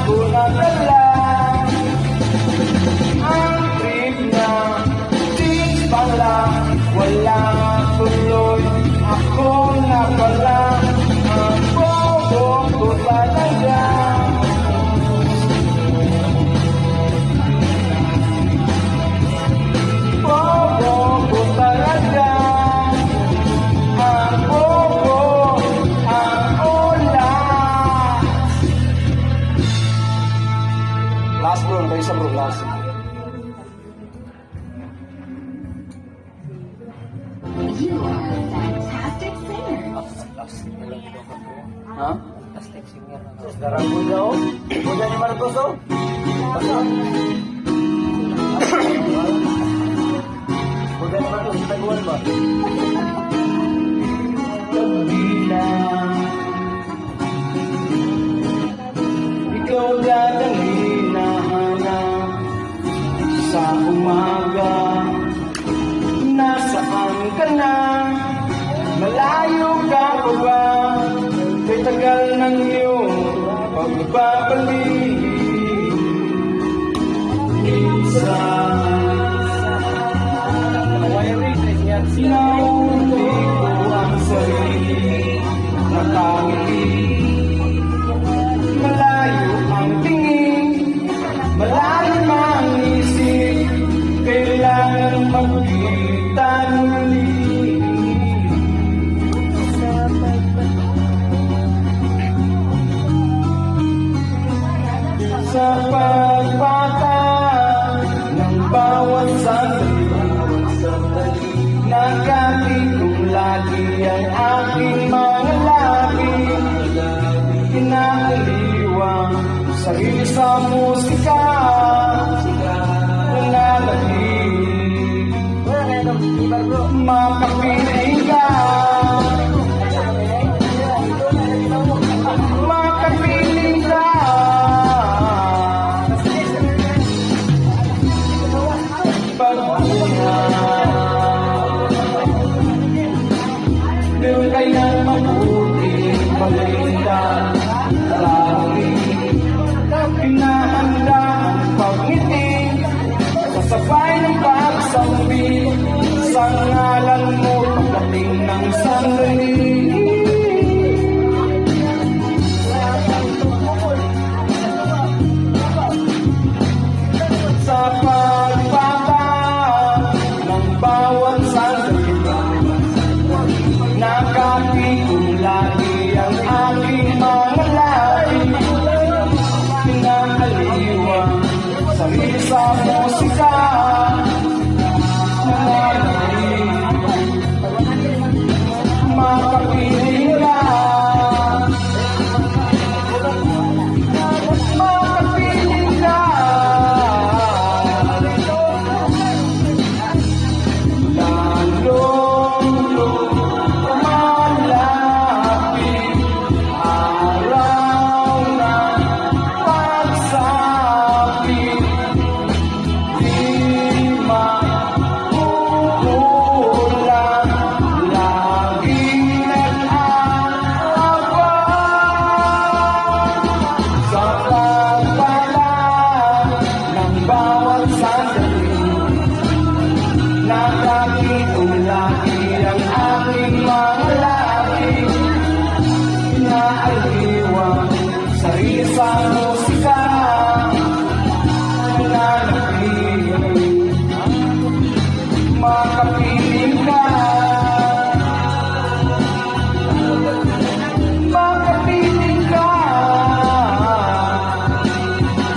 ko nadala. Ang trip na jeans pala, wala tuloy, ako na pala. Ang bobo ko talaga. Bobo ko talaga. Ang bobo, ang ula. Last bro, kayo sa bro, last. You are a fantastic singer. Ha? Darang Buddha o? Buddha ni Marcos o? Buddha ni Marcos, taguan ba? Ikaw dalang hinahanap sa umaga. Nasaan ka na? Malayo ka pa ba? Kay tagal ng iyong pagbabalik. Minsan sinaulit ko ang sarili. Nakangiti, malayo ang tingin, malayo ang isip. Kailangan magkita muli. Sa pagbata ng bawat sandali, nagkatitong lagi ang aking mga labi. Kinakaliwang sarili sa musika, nananahimik, makapiling ka. Makapiling ka. Doon kaya mabuti malinda lagi. Pinahanda ang pagngiti, kasabay ng pagsambi sa ngalan mo pagdating ng sandali. Sa pagpapa ng bawat sandali, nakapikong lagi ang aking mga labi. Pinakaliwang sarili sa musika, makapiling ka. Makapiling ka. Nakakitong lagi ang aking mga labi. Inaaliwang sarili sa